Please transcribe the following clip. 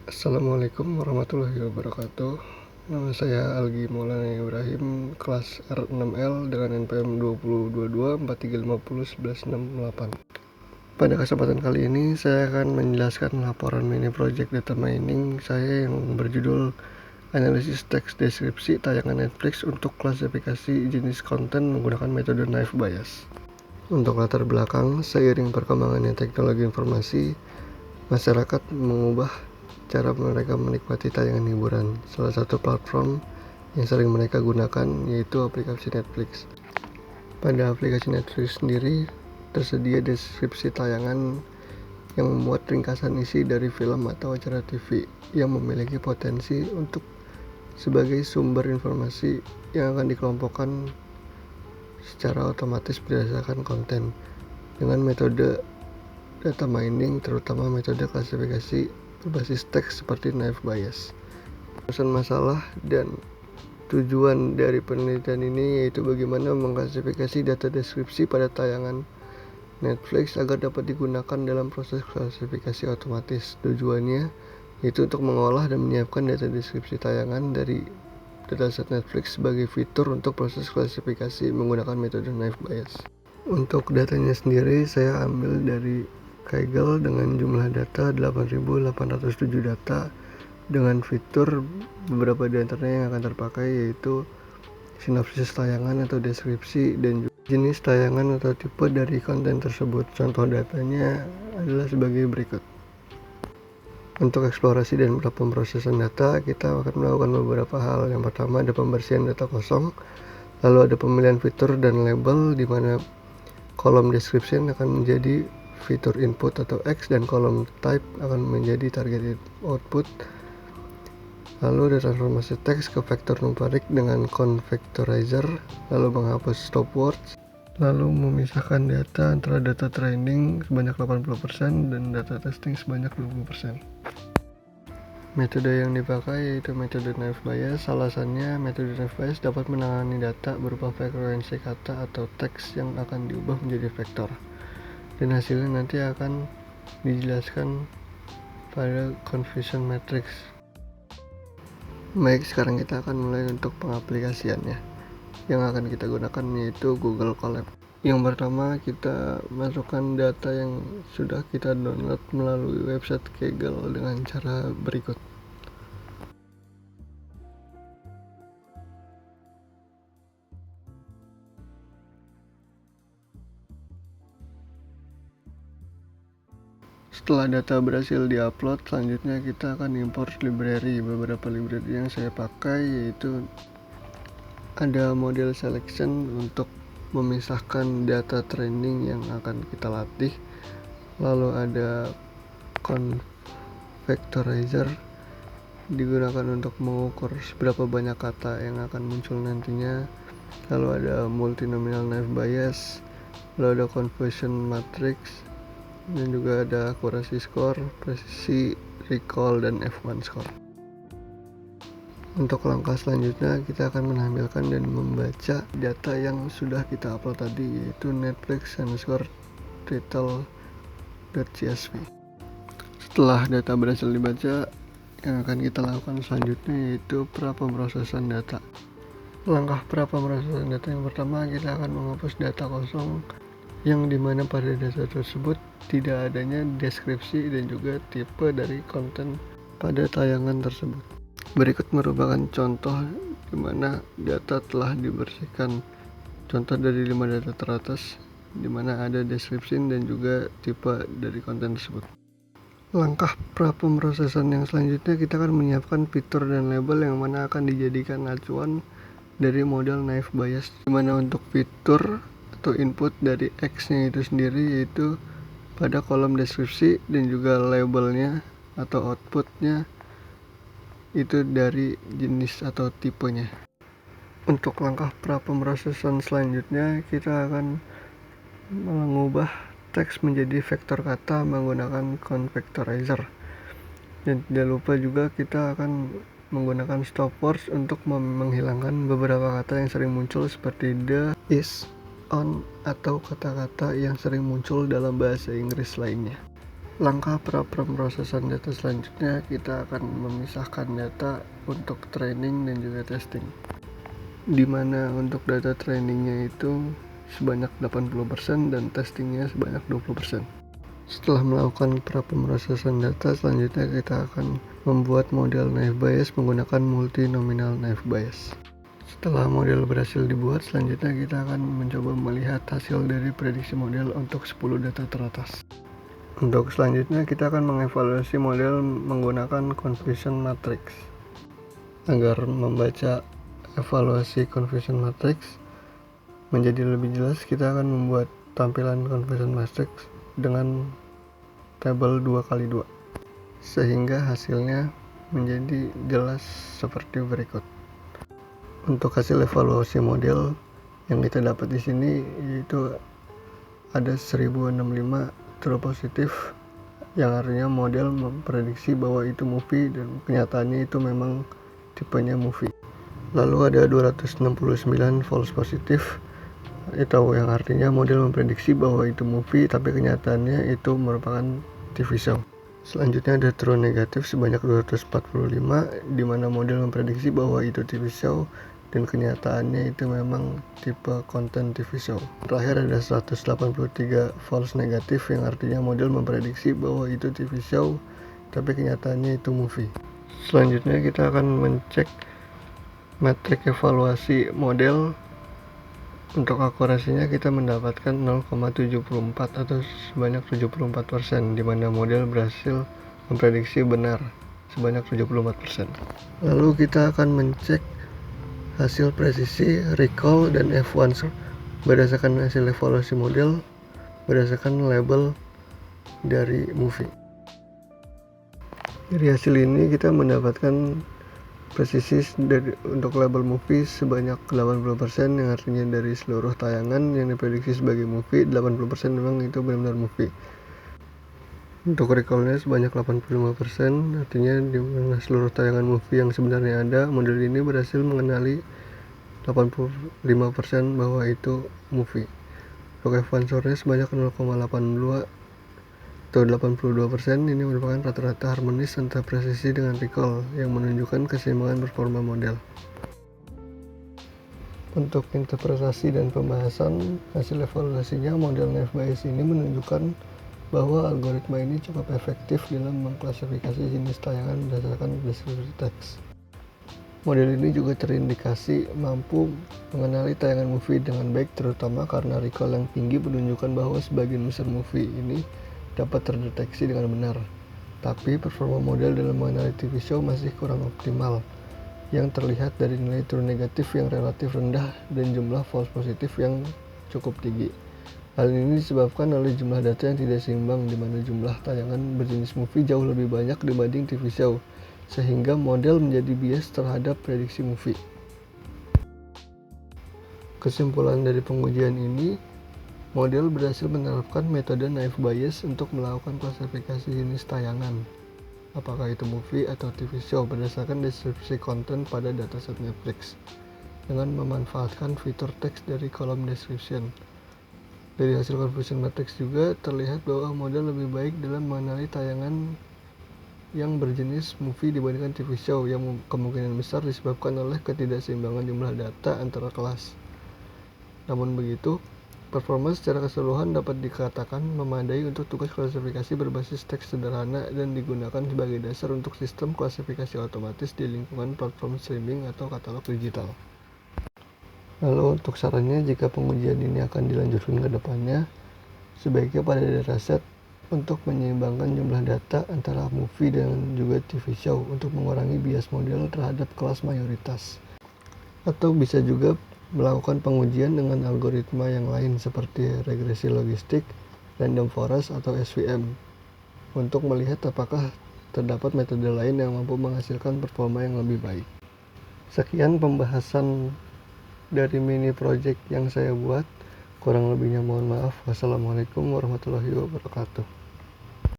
Assalamualaikum warahmatullahi wabarakatuh. Nama saya Algi Maulana Ibrahim, kelas R6L dengan NPM 2022-4350-1168. Pada kesempatan kali ini saya akan menjelaskan laporan mini project data mining saya yang berjudul Analisis Teks Deskripsi Tayangan Netflix untuk Klasifikasi Jenis Konten Menggunakan Metode Naive Bayes. Untuk latar belakang, seiring perkembangannya teknologi informasi, masyarakat mengubah cara mereka menikmati tayangan hiburan. Salah satu platform yang sering mereka gunakan yaitu aplikasi Netflix. Pada aplikasi Netflix sendiri tersedia deskripsi tayangan yang memuat ringkasan isi dari film atau acara TV yang memiliki potensi untuk sebagai sumber informasi yang akan dikelompokkan secara otomatis berdasarkan konten dengan metode data mining, terutama metode klasifikasi berbasis teks seperti Naive Bayes. Pesan masalah dan tujuan dari penelitian ini yaitu bagaimana mengklasifikasi data deskripsi pada tayangan Netflix agar dapat digunakan dalam proses klasifikasi otomatis. Tujuannya yaitu untuk mengolah dan menyiapkan data deskripsi tayangan dari dataset Netflix sebagai fitur untuk proses klasifikasi menggunakan metode Naive Bayes. Untuk datanya sendiri saya ambil dari Kaggle dengan jumlah data 8.807 data dengan fitur beberapa diantaranya yang akan terpakai yaitu sinopsis tayangan atau deskripsi dan jenis tayangan atau tipe dari konten tersebut. Contoh datanya adalah sebagai berikut. Untuk eksplorasi dan pemrosesan data, kita akan melakukan beberapa hal. Yang pertama ada pembersihan data kosong, lalu ada pemilihan fitur dan label di mana kolom description akan menjadi fitur input atau X dan kolom type akan menjadi target output. Lalu ada transformasi teks ke vektor numerik dengan convectorizer, lalu menghapus stop words, lalu memisahkan data antara data training sebanyak 80% dan data testing sebanyak 20%. Metode yang dipakai yaitu metode Naive Bayes. Alasannya, metode Naive Bayes dapat menangani data berupa frekuensi kata atau teks yang akan diubah menjadi vektor, dan hasilnya nanti akan dijelaskan pada confusion matrix. Baik, sekarang kita akan mulai untuk pengaplikasiannya. Yang akan kita gunakan yaitu Google Colab. Yang pertama, kita masukkan data yang sudah kita download melalui website Kaggle dengan cara berikut. Setelah data berhasil diupload, selanjutnya kita akan import library. Beberapa library yang saya pakai yaitu ada model selection untuk memisahkan data training yang akan kita latih, lalu ada convectorizer digunakan untuk mengukur seberapa banyak kata yang akan muncul nantinya, lalu ada multinomial Naive Bayes, lalu ada confusion matrix, dan juga ada accuracy score, presisi, recall, dan F1 score. Untuk langkah selanjutnya kita akan menampilkan dan membaca data yang sudah kita upload tadi yaitu netflix_title.csv. Setelah data berhasil dibaca, yang akan kita lakukan selanjutnya yaitu prapemrosesan data. Langkah prapemrosesan data yang pertama, kita akan menghapus data kosong yang dimana pada data tersebut tidak adanya deskripsi dan juga tipe dari konten pada tayangan tersebut. Berikut merupakan contoh di mana data telah dibersihkan. Contoh dari 5 data teratas di mana ada deskripsi dan juga tipe dari konten tersebut. Langkah prapemrosesan yang selanjutnya, kita akan menyiapkan fitur dan label yang mana akan dijadikan acuan dari model Naive Bayes, di mana untuk fitur atau input dari X-nya itu sendiri yaitu pada kolom deskripsi dan juga labelnya atau outputnya itu dari jenis atau tipenya. Untuk langkah prapemrosesan selanjutnya, kita akan mengubah teks menjadi vektor kata menggunakan convectorizer, dan tidak lupa juga kita akan menggunakan stop words untuk menghilangkan beberapa kata yang sering muncul seperti the, is, on, atau kata-kata yang sering muncul dalam bahasa Inggris lainnya. Langkah pemrosesan data selanjutnya, kita akan memisahkan data untuk training dan juga testing, di mana untuk data trainingnya itu sebanyak 80% dan testingnya sebanyak 20%. Setelah melakukan pemrosesan data, selanjutnya kita akan membuat model naive Bayes menggunakan multi-nominal naive Bayes. Setelah model berhasil dibuat, selanjutnya kita akan mencoba melihat hasil dari prediksi model untuk 10 data teratas. Untuk selanjutnya kita akan mengevaluasi model menggunakan confusion matrix. Agar membaca evaluasi confusion matrix menjadi lebih jelas, kita akan membuat tampilan confusion matrix dengan tabel 2x2 sehingga hasilnya menjadi jelas seperti berikut. Untuk hasil evaluasi model yang kita dapat di sini yaitu ada 1065 true positif, yang artinya model memprediksi bahwa itu movie dan kenyataannya itu memang tipenya movie. Lalu ada 269 false positif, itu yang artinya model memprediksi bahwa itu movie tapi kenyataannya itu merupakan TV show. Selanjutnya ada true negatif sebanyak 245, di mana model memprediksi bahwa itu TV show dan kenyataannya itu memang tipe konten TV show. Terakhir ada 183 false negatif, yang artinya model memprediksi bahwa itu TV show tapi kenyataannya itu movie. Selanjutnya kita akan mencek metrik evaluasi model. Untuk akurasinya kita mendapatkan 0,74 atau sebanyak 74%, di mana model berhasil memprediksi benar sebanyak 74%. Lalu kita akan mencek hasil presisi, recall, dan F1 berdasarkan hasil evaluasi model berdasarkan label dari movie. Dari hasil ini kita mendapatkan presisi untuk label movie sebanyak 80%, yang artinya dari seluruh tayangan yang diprediksi sebagai movie, 80% memang itu benar-benar movie. Untuk recallnya sebanyak 85%, artinya di mana seluruh tayangan movie yang sebenarnya ada, model ini berhasil mengenali 85% bahwa itu movie. Untuk F1 score-nya sebanyak 0,82 atau 82%, ini merupakan rata-rata harmonis antara presisi dengan recall yang menunjukkan keseimbangan performa model. Untuk interpretasi dan pembahasan hasil evaluasinya, model naive Bayes ini menunjukkan bahwa algoritma ini cukup efektif dalam mengklasifikasi jenis tayangan berdasarkan deskripsi teks. Model ini juga terindikasi mampu mengenali tayangan movie dengan baik, terutama karena recall yang tinggi menunjukkan bahwa sebagian besar movie ini dapat terdeteksi dengan benar. Tapi performa model dalam mengenali TV show masih kurang optimal, yang terlihat dari nilai true negatif yang relatif rendah dan jumlah false positif yang cukup tinggi. Hal ini disebabkan oleh jumlah data yang tidak seimbang, di mana jumlah tayangan berjenis movie jauh lebih banyak dibanding TV show, sehingga model menjadi bias terhadap prediksi movie. Kesimpulan dari pengujian ini, model berhasil menerapkan metode naive Bayes untuk melakukan klasifikasi jenis tayangan, apakah itu movie atau TV show, berdasarkan deskripsi konten pada dataset Netflix, dengan memanfaatkan fitur teks dari kolom description. Dari hasil confusion matrix juga terlihat bahwa model lebih baik dalam mengenali tayangan yang berjenis movie dibandingkan TV show, yang kemungkinan besar disebabkan oleh ketidakseimbangan jumlah data antara kelas. Namun begitu, performa secara keseluruhan dapat dikatakan memadai untuk tugas klasifikasi berbasis teks sederhana dan digunakan sebagai dasar untuk sistem klasifikasi otomatis di lingkungan platform streaming atau katalog digital. Lalu untuk sarannya, jika pengujian ini akan dilanjutkan ke depannya, sebaiknya pada dataset untuk menyeimbangkan jumlah data antara movie dan juga TV show untuk mengurangi bias model terhadap kelas mayoritas. Atau bisa juga melakukan pengujian dengan algoritma yang lain seperti regresi logistik, random forest, atau SVM untuk melihat apakah terdapat metode lain yang mampu menghasilkan performa yang lebih baik. Sekian pembahasan dari mini project yang saya buat. Kurang lebihnya mohon maaf. Wassalamualaikum warahmatullahi wabarakatuh.